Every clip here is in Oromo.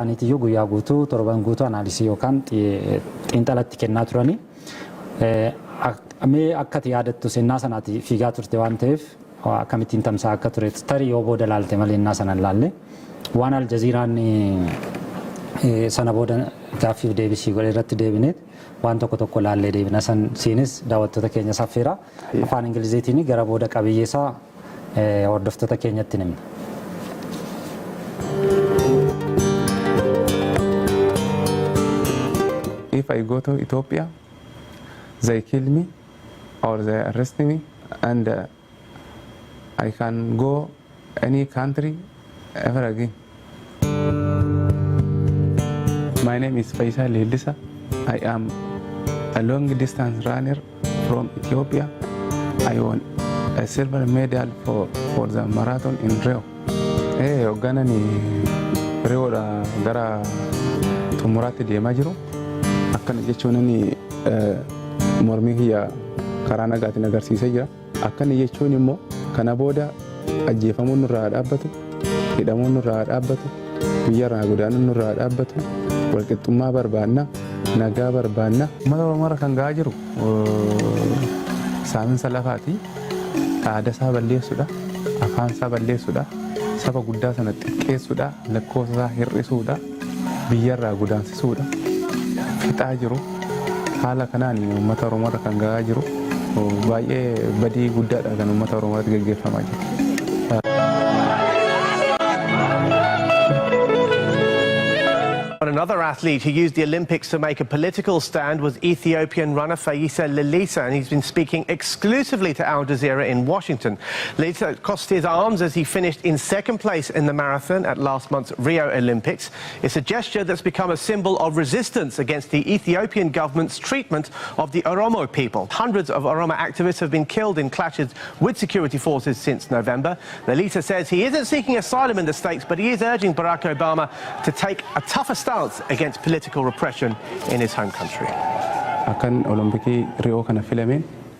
Anitiyyuu guyyaa guutuu torban guutuu analisii yookaan xiinxalatti kennaa turani. Mee akkati yaadattu seenaa sanaati fiigaa turte waan ta'eef akkamittiin tamsaa akka ture tarii yoo booda laalte malee innaa sana laalle waan Aljaziiraan sana booda gaaffiif deebisii godhe irratti deebineet waan tokko laallee deebina san siinis daawwattoota keenya saffeera afaan Ingiliziitiin gara booda qabiyyeesaa hordoftoota keenyatti nimna. If I go to Ethiopia, they kill me or they arrest me, and I can go any country ever again. My name is Faisal Eldisa. I am a long distance runner from Ethiopia. I won a silver medal for the marathon in Rio. Hoggana ni Rio da gara tumurati deemaa jiru. Akkana jechuun mormii kiyya karaa nagaatiin agarsiisee jira. Akkana jechuun immoo kana booda ajjeefamuun nurraa dhaabbatu, hidhamuun nurraa dhaabbatu, biyyarraa godaanuun nurraa dhaabbatu, walqixxummaa barbaanna, nagaa barbaanna. Uummata Oromoo kan ga'aa jiru saaminsa lafaati. Aadaa isaa balleessuudha, afaan isaa balleessuudha, saba guddaa sana xiqqeessuudha, lakkoofsa isaa hir'isuudha, biyyarraa godaansisuudha. Fixaa jiru haala kanaan uummata Oromoo kan ga'aa jiru baay'ee badii guddaadha kan uummata Oromootti gaggeeffamaa jiru. Another athlete who used the Olympics to make a political stand was Ethiopian runner Fayisa Lilisa, and he's been speaking exclusively to Al Jazeera in Washington. Lilisa cost his arms as he finished in second place in the marathon at last month's Rio Olympics. It's a gesture that's become a symbol of resistance against the Ethiopian government's treatment of the Oromo people. Hundreds of Oromo activists have been killed in clashes with security forces since November. Lilisa says he isn't seeking asylum in the States, but he is urging Barack Obama to take a tougher stance against political repression in his home country.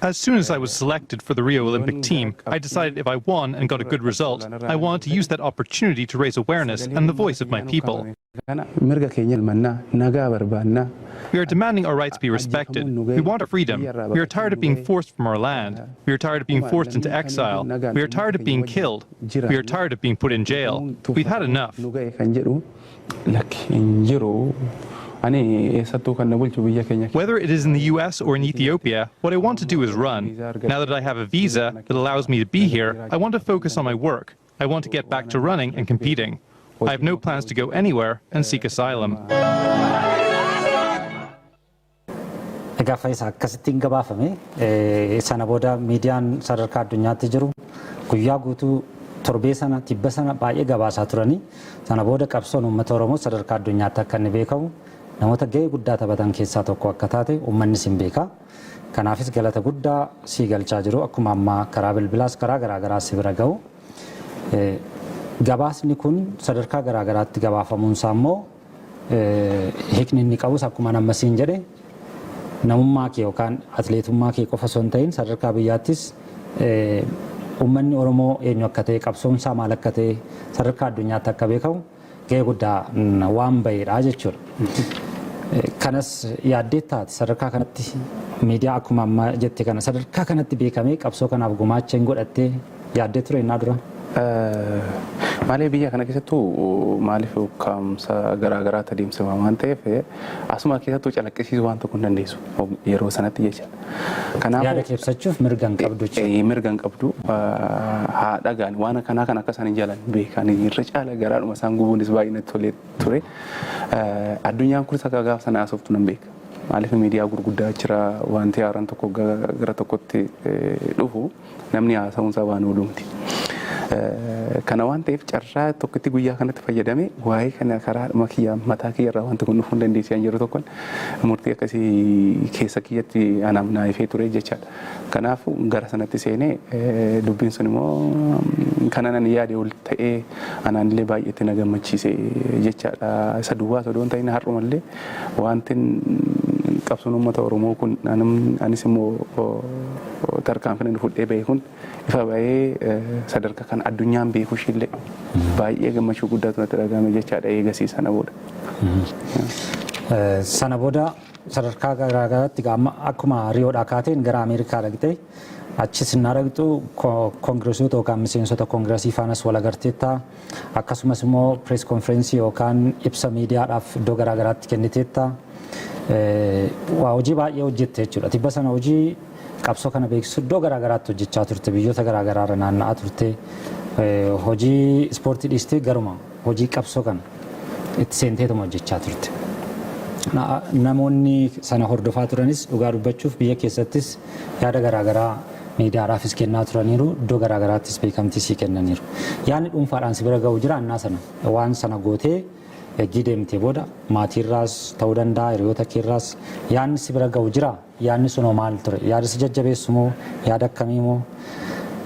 As soon as I was selected for the Rio Olympic team, I decided if I won and got a good result, I wanted to use that opportunity to raise awareness and the voice of my people. We are demanding our rights be respected. We want freedom. We are tired of being forced from our land. We are tired of being forced into exile. We are tired of being killed. We are tired of being put in jail. We've had enough. Whether it is in the US or in Ethiopia, what I want to do is run. Now that I have a visa that allows me to be here, I want to focus on my work. I want to get back to running and competing. I have no plans to go anywhere and seek asylum. Gaafa isa akkasittiin gabaafame sana booda miidiyaan sadarkaa addunyaatti jiru guyyaa guutuu torbee sana tibba sana baay'ee gabaasaa turanii sana booda qabsoon uummata Oromoo sadarkaa addunyaatti akka inni beekamu namoota gahee guddaa taphatan keessaa tokko akka taate uummanni sin beeka. Kanaafis galata guddaa sii galchaa jiru akkuma ammaa karaa bilbilaas karaa garaagaraa si bira ga'u. Gabaasni kun sadarkaa garaagaraatti gabaafamuun isaa immoo hiikni inni qabus akkuma nama siin jedhe namummaa kee yookaan atleetummaa kee qofa osoo hin ta'in sadarkaa biyyaattis uummanni Oromoo eenyu akka ta'e qabsoon isaa maal akka ta'e sadarkaa addunyaatti akka beekamu gahee guddaa waan baheedha jechuudha. Kanas yaaddee taate sadarkaa kanatti miidiyaa akkuma amma jette kana sadarkaa kanatti beekamee qabsoo kanaaf gumaacha hin godhattee yaaddee ture innaa dura. Maaliif biyya kana keessattuu maaliif ukkaamsa garaagaraa adeemsifamaa waan ta'eef asuma keessattuu calaqqisiisuu waan tokko hin dandeessu yeroo sanatti jecha. Kanaaf yaada ibsachuuf mirga hin qabdu jechuudha. Mirga hin qabdu haa dhagaan waan kanaa kan akka isaan hin jaalan beekan irra caala garaadhuma isaan gubuunis baay'ee natti tolee ture. Addunyaan kunis akka gaafa sana haasoftu nan beeka. Maaliif miidiyaa gurguddaa jira wanti haaraan tokko gara tokkotti dhufu namni haasa'uun isaa waan ooluuti. Kana waan ta'eef carraa tokkotti guyyaa kanatti fayyadame waa'ee kana karaa makiyyaa mataa kiyyarraa wanti kun dhufuu hin dandeessan yeroo tokkon murtii akkasii keessa kiyyatti anaaf naafee ture jechaadha. Kanaafuu gara sanatti seenee dubbiin sun immoo kana nan yaade ol ta'ee anaan illee baay'eetti na gammachiise jechaadha. Isa duwwaa osoo hin ta'in har'umallee wanti qabsoon uummata Oromoo kun anis immoo tarkaanfii inni fudhee beekuun ifa baay'ee sadarkaa kan addunyaan beeku ishillee baay'ee gammachuu guddaatu natti dhagahame jechaadha eegasii sana booda. Sana booda sadarkaa garaagaraatti akkuma riyoodhaa kaateen gara Ameerikaa dhaqxee achis innaa dhaqxu koongireesota yookaan miseensota koongireesii faanas wal agarteetta akkasumas immoo pirees konfereensii yookaan ibsa miidiyaadhaaf iddoo garaagaraatti kenniteetta. Waa hojii baay'ee hojjette jechuudha. Tibba sana hojii qabsoo kana beeksisuu iddoo garaagaraatti hojjechaa turte biyyoota garaagaraarra naanna'aa turte hojii ispoortii dhiistee garuma hojii qabsoo kana itti seenteetuma hojjechaa turte. Namoonni sana hordofaa turanis dhugaa dubbachuuf biyya keessattis yaada garaagaraa miidiyaadhaafis kennaa turaniiru iddoo garaagaraattis beekamtii sii kennaniiru. Yaadni dhuunfaadhaan si bira ga'u jira annaa sana waan sana gootee eeggii deemtee booda maatiirraas ta'uu danda'a hiriyoota keerraas yaadni si bira ga'u jira yaadni sunoo maal ture yaada si jajjabeessu moo yaada akkamii moo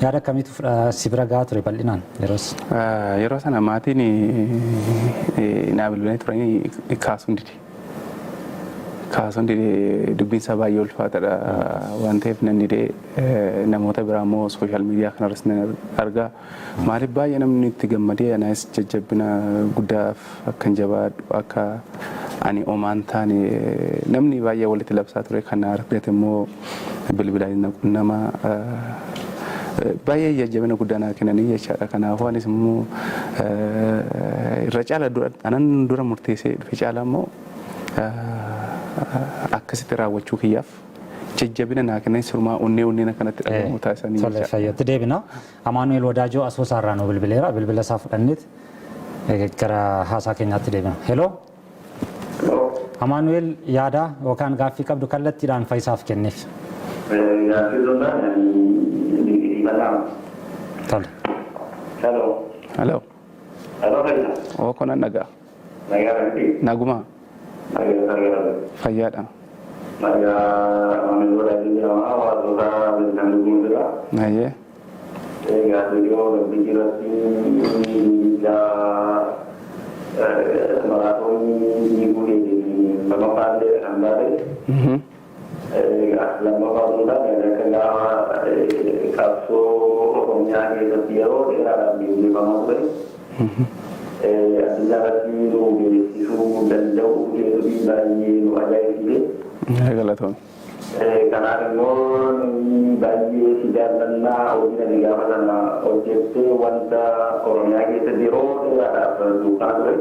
yaada akkamiitu si bira ga'aa ture bal'inaan yeroos. Yeroo sana maatiin naa bilbilanii turanii kaasuun dide. Kaasuun dide dubbiin isaa baay'ee ulfaataadha waan ta'eef nan didee namoota biraa immoo sooshaal miidiyaa kanarras nan argaa maaliif baay'ee namni itti gammadee anas jajjabina guddaaf akkan jabaadhu akka ani omaan taane namni baay'ee walitti labsaa ture kan argate immoo bilbilaan nama baay'ee jajjabina guddaa naa kennanii jechaadha. Kanaafuu anis immoo irra caala anan dura murteessee dhufe caala immoo akkasitti raawwachuu kiyyaaf jajjabina naa kennan surmaa onnee kanatti dhagahamu taasisanii jechaadha. Tole fayyatti deebina. Amaanu'eel Wadaajoo Asoosaarraa nu bilbileera. Bilbila isaa fudhanneet gara haasaa keenyaatti deebina. Heloo. Amaanu'eel yaada yookaan gaaffii qabdu kallattiidhaan Faayisaaf kenneef. Tole. Hello. Oo konan nagaa. Naguma. Fayyaadha. Ayyee. Galatoon. Kanaaf immoo baay'ee si jaallannaa hojii ani gaafa sana hojjettee wanta Oromiyaa keessatti yeroo dheeraadhaaf duukaa ture.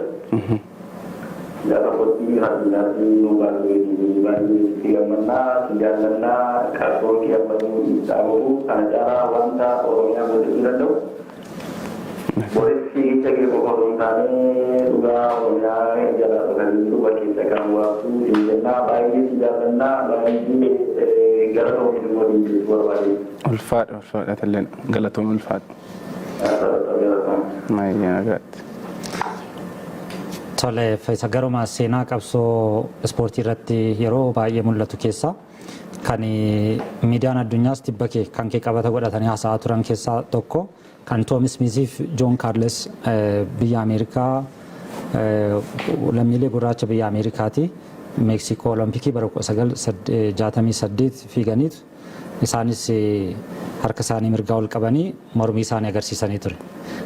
Gaafa qotii har'inaatti nu baay'ee si gammannaa si jaallannaa qabsoo kiyyaafanii dhaabamu kana caalaa wanta Oromiyaa hojjechuu danda'u. Borisii jagee qofaatu taanee dhugaa Oromiyaa jala dhokanii dhuga keessa kan waabtu jennaa baay'ee si jaallannaa baay'ee gara tokkotti waliin jirtu barbaade. Ulfaadha talleen galatoom ulfaadha. Maayyaa nagaatti. Tole Faayisa garuma seenaa qabsoo ispoortii irratti yeroo baay'ee mul'atu keessa kan miidiyaan addunyaas tibba kee kan kee qabata godhatanii haasa'aa turan keessaa tokko. Kan Toomi Smiiziif Joon Kaarles biyya Ameerikaa lammiilee gurraacha biyya Ameerikaati Meeksikoo Olompikii bara 1968 fiiganiitu isaanis harka isaanii mirgaa ol qabanii mormii isaanii agarsiisanii ture.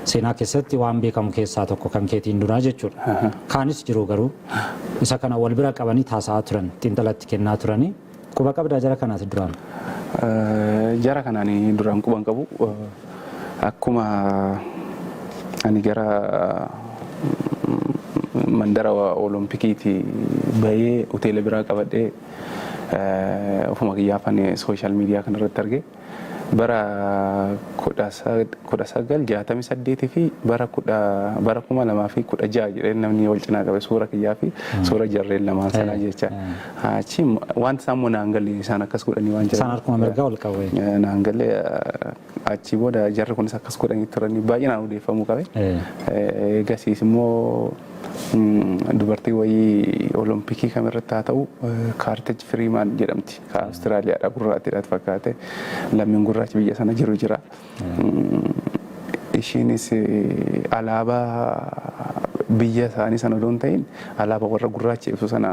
Seenaa keessatti waan beekamu keessaa tokko kan keetiin duraa jechuudha. Kaanis jiru garuu isa kana wal bira qabanii taasa'aa turan xiinxalatti kennaa turanii quba qabdaa jara kanaati duraan. Jara kanaanii duraan quban qabu. Akkuma ani gara mandara Olompikiiti bahee hoteela biraa qabadhee ofuma kiyyaafan sooshaal miidiyaa kanarratti arge bara 1968 fi bara 2016 jedhee namni wal cinaa qabe suura kiyyaa fi suura jarreen lamaan sanaa jecha. Achi wanta isaan immoo naan galle isaan akkas godhanii waan jiran. Isaan harkuma mirgaa ol qabu. Naan galle achi booda jarri kunis akkas godhanii turanii baay'inaan odeeffamuu qabe. Eegasiis immoo dubartii wayii Olompikii kamirratti haa ta'u Kaartej Firiimaan jedhamti. Ka Awustiraaliyaadha gurraattiidhaat fakkaate lammiin gurraachi biyya sana jiru jira. Ishiinis alaabaa biyya isaanii sana odoon ta'in alaabaa warra gurraacha ibsu sana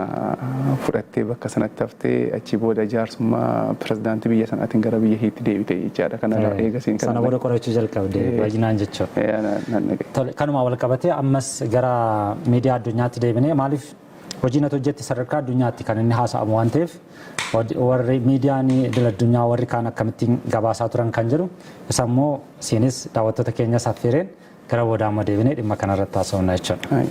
fudhattee bakka sanatti haftee achi booda jaarsummaa pirezidaantii biyya sanaatiin gara biyya hiitti deebite jechaadha. Kanarraa eegasiin sana booda qorachuu jalqabde baay'inaan jechuudha. Kanuma wal qabatee ammas gara miidiyaa addunyaatti deebinee maaliif hojiin ati hojjette sadarkaa addunyaatti kan inni haasa'amu waan ta'eef warri miidiyaan idil addunyaa warri kaan akkamittiin gabaasaa turan kan jedhu isa immoo siinis daawwattoota keenyas affeereen gara booda amma deebinee dhimma kanarratti haasa'uuna jechuudha.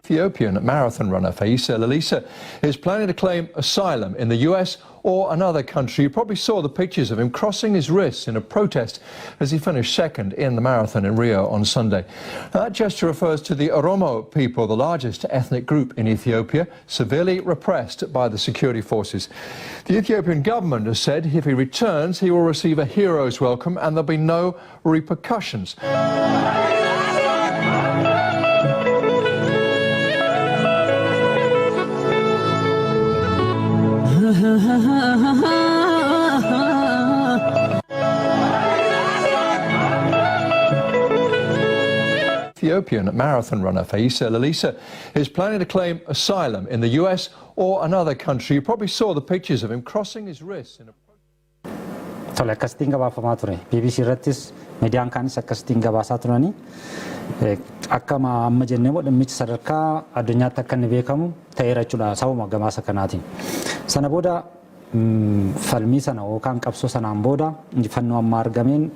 Ethiopian marathon runner Feyisa Lilisa is planning to claim asylum in the US or another country. You probably saw the pictures of him crossing his wrists in a protest as he finished second in the marathon in Rio on Sunday. That gesture refers to the Oromo people, the largest ethnic group in Ethiopia, severely repressed by the security forces. The Ethiopian government has said if he returns, he will receive a hero's welcome and there'll be no repercussions. Ethiopian marathon runner Feyisa Lilisa is planning to claim asylum in the US or another country. You probably saw the pictures of him crossing his wrists in a Tole akkasitiin gabaafamaa ture. BBC irrattis miidiyaan kaanis akkasitiin gabaasaa turanii akkama amma jennee dhimmichi sadarkaa addunyaatti akka inni beekamu ta'eera jechuudha sababa gabaasa kanaatiin. Sana booda falmii sana yookaan qabsoo sanaan booda injifannoo amma argameen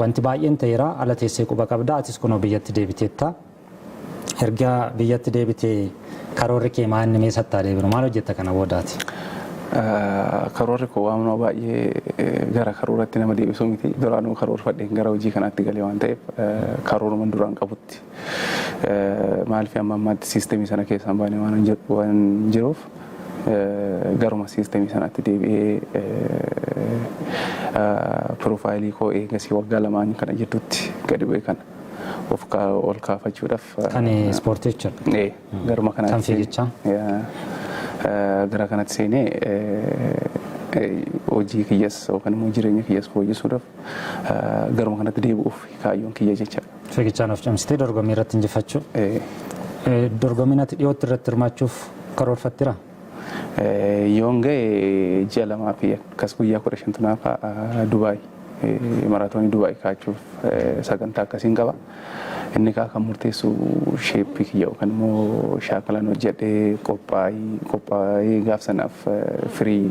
wanti baay'een ta'eera ala teessee quba qabda atis kunoo biyyatti deebiteetta. Erga biyyatti deebitee karoorri kee maal inni meesatti adeemnu maal hojjetta kana boodaati? Karoorri koo waamnoo baay'ee gara karooratti nama deebisuu miti. Duraanuu karoorfadheen gara hojii kanaatti galee waan ta'eef karooruman duraan qabutti maaliif amma ammaatti siisteemii sana keessaan baanee waan jiruuf garuma siisteemii sanatti deebi'ee piroofaayilii koo eegasii waggaa lamaan kana jidduutti gadi bu'ee kana ol kaafachuudhaaf. Kan ispoortii jechuudha. Garuma kanaatti. Kan fiigichaa. Gara kanatti seenee hojii kiyyas yookaan immoo jireenya kiyyas fooyyessuudhaaf garuma kanatti deebi'uuf kaayyoon kiyya jecha. Fiigichaan of cimsitee dorgommii irratti injifachuu. Dorgommiin ati dhiyootti irratti hirmaachuuf karoorfatteera? Yoon ga'e ji'a lamaa fi akkas guyyaa 15 naaf Dubaay maraatoonii Dubaay kaachuuf sagantaa akkasiin qaba. Inni kan murteessu sheeppii kiyya yookaan immoo shaakalaan hojjedhee qophaa'ee gaaf sanaaf firii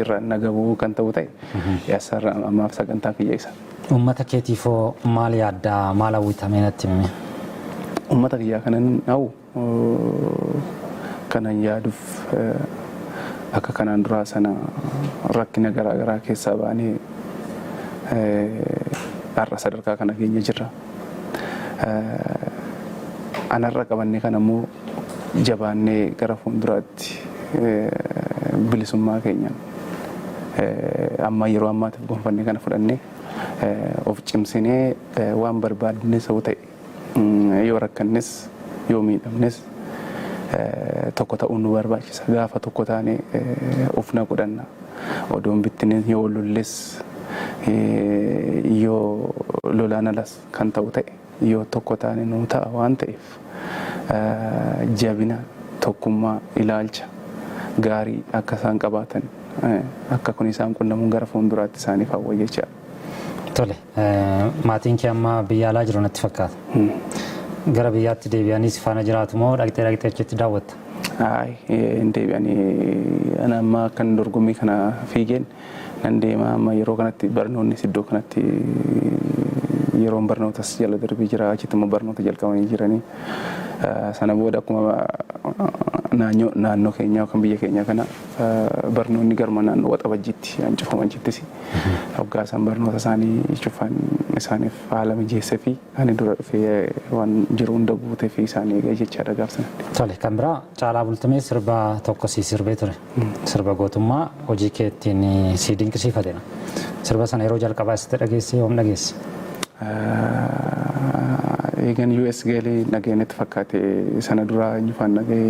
irra nagabuu kan ta'u ta'e yaasarra ammaaf sagantaa kiyya isa. Uummata keetiifoo maal yaaddaa maal hawwitamee natti himi? Uummata kiyyaa kanan hawwu kanan yaaduuf akka kanaan duraa sana rakkina garaagaraa keessaa baanee har'a sadarkaa kana keenya jirra. Anarra qabannee kan ammoo jabaannee gara fuulduraatti bilisummaa keenyaan amma yeroo ammaatiif gonfannee kana fudhannee of cimsinee waan barbaadnes ta'u ta'e yoo rakkannes yoo miidhamnes tokko ta'uun nu barbaachisa. Gaafa tokko taane of na godhanna. Odoon bittines yoo lolles yoo lolaan alas kan ta'u ta'e yoo tokko taane nu ta'a waan ta'eef jabina tokkummaa ilaalcha gaarii akka isaan qabaatan akka kun isaan qunnamuun gara fuulduraatti isaaniif hawwa jecha. Tole maatiin kee amma biyya alaa jiru natti fakkaata. Gara biyyaatti deebi'anii faana jiraatu moo dhaqxee achitti daawwatta? Hin deebi'anii ana amma kan dorgommii kana fiigeen nan deema amma yeroo kanatti barnoonni iddoo kanatti yeroon barnootas jala darbii jira achitti immoo barnoota jalqabanii jiranii sana booda akkuma naannoo keenyaa yookaan biyya keenyaa kana barnoonni garuma naannoo waxabajjiitti hancufaman jittis hoggaa isaan barnoota isaanii cufan isaaniif haala mijeessee fi ani dura dhufee waan jiru hunda guutee fi isaanii eegee jechaadha gaafsan. Tole kan biraa Caalaa Bultumee sirba tokko sii sirbee ture. Sirba gootummaa hojii keettiin sii dinqisiifateera. Sirba sana yeroo jalqabaa sitti dhageesse yoom dhageesse? Eegan US galee dhageenyetti fakkaate sana duraa injifaan dhagee